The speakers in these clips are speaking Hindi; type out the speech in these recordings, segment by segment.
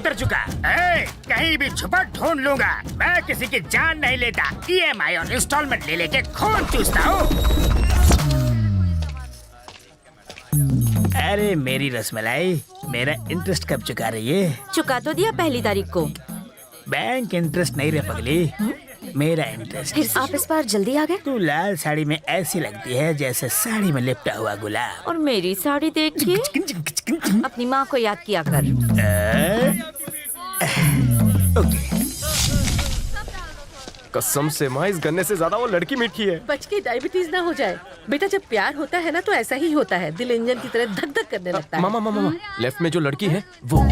उतर चुका। कहीं भी छुपा ढूंढ लूंगा। मैं किसी की जान नहीं लेता। EMI और इंस्टॉलमेंट ले लेके खून चूसता हूँ। अरे मेरी रसमलाई, मेरा इंटरेस्ट कब चुका रही है? चुका तो दिया पहली तारीख को। बैंक इंटरेस्ट नहीं रे पगली, मेरा इंटरेस्ट। फिर आप इस बार जल्दी आ गए। तू लाल साड़ी में ऐसी लगती है जैसे साड़ी में लिपटा हुआ गुलाब। और मेरी साड़ी देख के अपनी माँ को याद किया कर। ओके। कसम से माँ, इस गन्ने से ज्यादा वो लड़की मीठी है। बच के डायबिटीज ना हो जाए। बेटा जब प्यार होता है ना तो ऐसा ही होता है, दिल इंजन की तरह धक धक करने लगता है। मामा, लेफ्ट में जो लड़की है वो।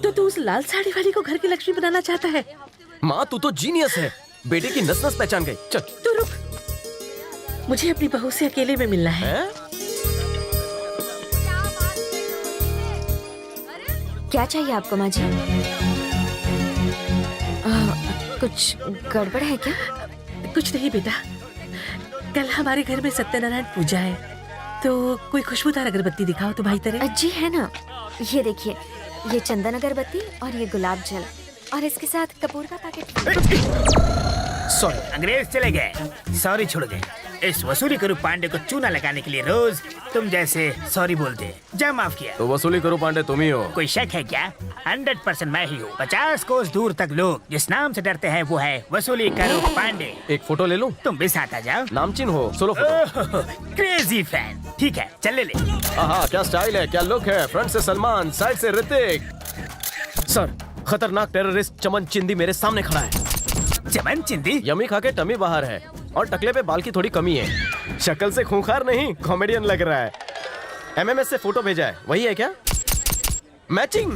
तो तू उस लाल साड़ी वाली को घर की लक्ष्मी बनाना चाहता है? माँ तू तो जीनियस है, बेटे की नस नस पहचान गई। चल तू रुक, मुझे अपनी बहू से अकेले में मिलना है। क्या चाहिए आपको माँ जी? कुछ गड़बड़ है क्या? कुछ नहीं बेटा, कल हमारे घर में सत्यनारायण पूजा है, तो कोई खुशबूदार अगरबत्ती दिखाओ तो भाई तेरे। जी है ना, ये देखिए, ये चंदन अगरबत्ती और ये गुलाब जल और इसके साथ कपूर का पैकेट। सॉरी, अंग्रेज चले गए, सॉरी छोड़ गए। इस वसूली करू पांडे को चूना लगाने के लिए रोज तुम जैसे सॉरी बोलते। जा माफ किया। तो वसूली करू पांडे तुम ही हो? कोई शक है क्या? 100% मैं ही हूँ। 50 कोस दूर तक लोग जिस नाम से डरते हैं वो है वसूली करू पांडे। एक फोटो ले लूं? तुम भी साथ आ जाओ। नामचीन हो, सोलो फोटो। Crazy fan. ठीक है चल ले। क्या स्टाइल है, क्या लुक है। फ्रंट से सलमान, साइड से ऋतिक। सर, खतरनाक टेररिस्ट चमन चिंदी मेरे सामने खड़ा है। चमन चिंदी? यमी खा के टमी बाहर है और टकले पे बाल की थोड़ी कमी है। शक्ल से खूंखार नहीं, कॉमेडियन लग रहा है। MMS से फोटो भेजा है, वही है क्या? Matching,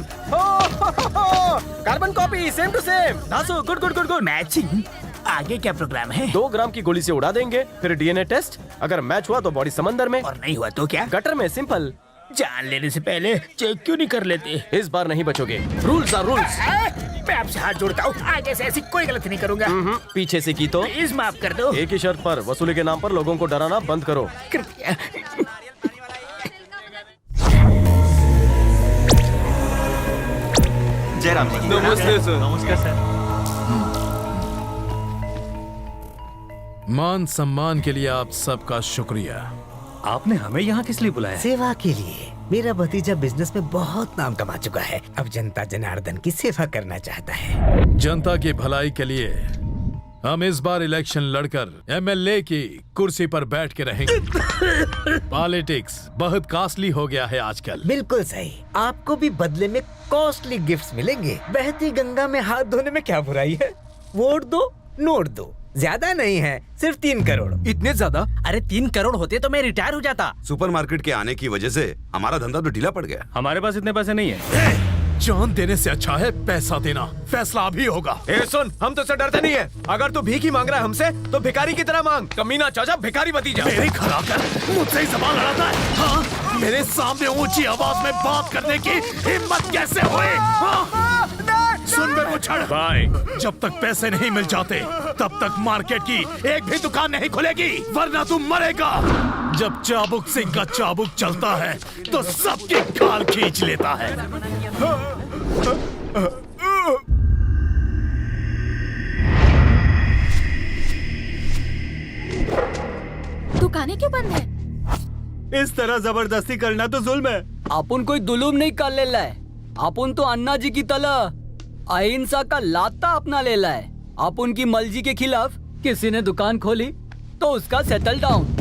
carbon copy, same to same. धासु, good good good good. Matching? आगे क्या प्रोग्राम है? 2 ग्राम की गोली से उड़ा देंगे, फिर DNA टेस्ट। अगर मैच हुआ तो बॉडी समंदर में, और नहीं हुआ तो क्या? गटर में। सिंपल। जान लेने से पहले चेक क्यों नहीं कर लेते? इस बार नहीं बचोगे। Rules are rules. मैं आपसे हाथ जोड़ता हूँ, आगे से ऐसी कोई गलती नहीं करूंगा। पीछे से की तो प्लीज माफ कर दो। एक ही शर्त पर, वसूली के नाम पर लोगों को डराना बंद करो। कृपया। जयराम जी। नमस्ते सर। नमस्कार सर। मान सम्मान के लिए आप सबका शुक्रिया। आपने हमें यहाँ किस लिए बुलाया? सेवा के लिए। मेरा भतीजा बिजनेस में बहुत नाम कमा चुका है, अब जनता जनार्दन की सेवा करना चाहता है। जनता की भलाई के लिए हम इस बार इलेक्शन लड़कर MLA की कुर्सी पर बैठ के रहेंगे। पॉलिटिक्स बहुत कॉस्टली हो गया है आजकल। बिल्कुल सही, आपको भी बदले में कॉस्टली गिफ्ट्स मिलेंगे। बहती गंगा में हाथ धोने में क्या बुराई है? वोट दो, नोट दो। ज्यादा नहीं है, सिर्फ 3 करोड़। इतने ज्यादा? अरे 3 करोड़ होते तो मैं रिटायर हो जाता। सुपरमार्केट के आने की वजह से हमारा धंधा तो ढीला पड़ गया। हमारे पास इतने पैसे नहीं है। जान देने से अच्छा है पैसा देना। फैसला अभी होगा। सुन, हम तो से डरते नहीं है। अगर तू भीख ही मांग रहा है हमसे तो भिखारी की तरह मांग। कमीना चाचा, भिखारी भतीजा। मेरी खड़ाकर मुझसे ही जबान लड़ाता है। हाँ? मेरे सामने ऊंची आवाज में बात करने की हिम्मत कैसे हुई? हाँ? सुन बे मुछड़ भाई, जब तक पैसे नहीं मिल जाते तब तक मार्केट की एक भी दुकान नहीं खुलेगी, वरना तू मरेगा। जब चाबुक सिंह का चाबुक चलता है तो सबकी खाल खींच लेता है। दुकानें क्यों बंद है? इस तरह जबरदस्ती करना तो जुल्म है। अपन कोई जुलूम नहीं कर ले है। अपन तो अन्ना जी की तरह अहिंसा का लाता अपना ले है। अपन की मर्जी के खिलाफ किसी ने दुकान खोली तो उसका सेटल डाउन।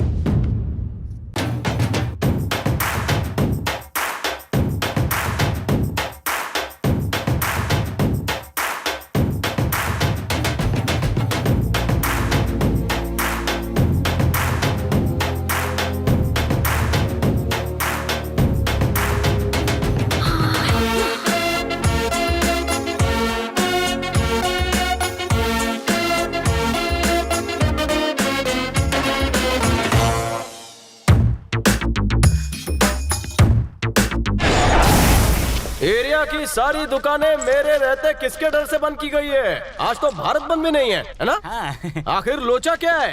एरिया की सारी दुकानें मेरे रहते किसके डर से बंद की गई है? आज तो भारत बंद भी नहीं है, है ना? हाँ। आखिर लोचा क्या है?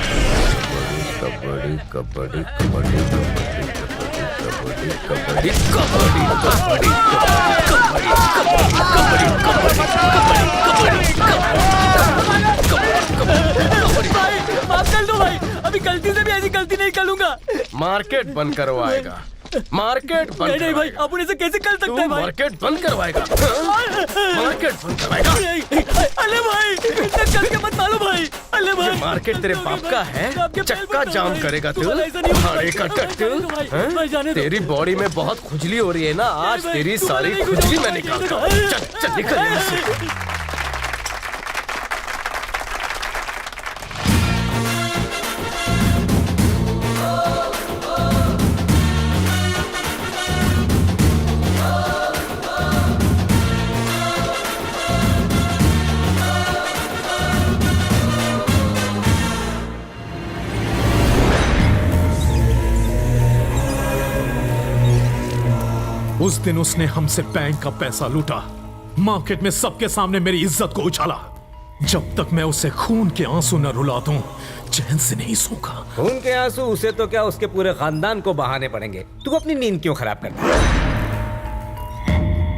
कबड्डी कबड्डी कबड्डी कबड्डी कबड्डी कबड्डी माफ कर दो भाई, अभी गलती से भी ऐसी गलती नहीं करूंगा। मार्केट बंद करवाएगा, मार्केट बंद नहीं भाई, अपन ऐसे कैसे कर सकते हैं भाई? मार्केट बंद करवाएगा, मार्केट बंद करवाएगा। अरे भाई, इतना करके मत मारो भाई। अरे भाई, मार्केट तेरे बाप का है, चक्का जाम करेगा तू। भाड़े का टट्टू, तेरी बॉडी में बहुत खुजली हो रही है ना, आज तेरी सारी खुजली मैं निकालता हूँ। चल चल निकल यहाँ से। उस दिन उसने हमसे बैंक का पैसा लूटा, मार्केट में सबके सामने मेरी इज्जत को उछाला। जब तक मैं उसे खून के आंसू न रुला दूं, चैन से नहीं सोऊंगा। खून के आंसू उसे तो क्या, उसके पूरे खानदान को बहाने पड़ेंगे। तू अपनी नींद क्यों खराब करता है?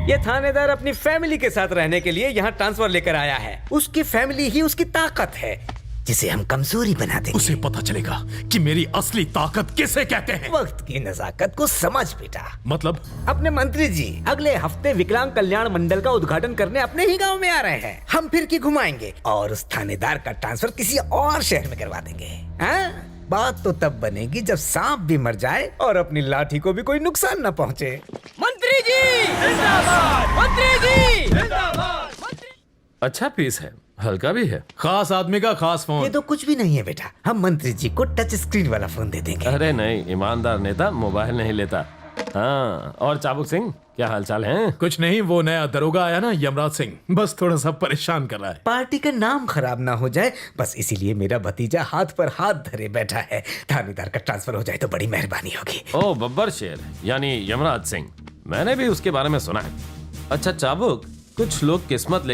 ये थानेदार अपनी फैमिली के साथ रहने के लिए यहाँ ट्रांसफर लेकर आया है। उसकी फैमिली ही उसकी ताकत है, जिसे हम कमजोरी बना देंगे। उसे पता चलेगा कि मेरी असली ताकत किसे कहते हैं। वक्त की नजाकत को समझ बेटा। मतलब? अपने मंत्री जी अगले हफ्ते विकलांग कल्याण मंडल का उद्घाटन करने अपने ही गांव में आ रहे हैं। हम फिर की घुमाएंगे और उस थानेदार का ट्रांसफर किसी और शहर में करवा देंगे। हाँ? बात तो तब बनेगी जब सांप भी मर जाए और अपनी लाठी को भी कोई नुकसान न पहुंचे। मंत्री जी जिंदाबाद, मंत्री जी जिंदाबाद। अच्छा पीस है, हल्का भी है। खास आदमी का खास फोन। ये तो कुछ भी नहीं है बेटा, हम मंत्री जी को टच स्क्रीन वाला फोन दे देंगे। अरे नहीं, ईमानदार नेता मोबाइल नहीं लेता। हाँ, और चाबुक सिंह क्या हालचाल है? कुछ नहीं, वो नया दरोगा आया ना, यमराज सिंह, बस थोड़ा सा परेशान कर रहा है। पार्टी का नाम खराब ना हो जाए, बस इसीलिए मेरा भतीजा हाथ पर हाथ धरे बैठा है। थानेदार का ट्रांसफर हो जाए तो बड़ी मेहरबानी होगी। ओ बब्बर शेर, यानी यमराज सिंह, मैंने भी उसके बारे में सुना है। अच्छा चाबुक, कुछ लोग किस्मत लेकर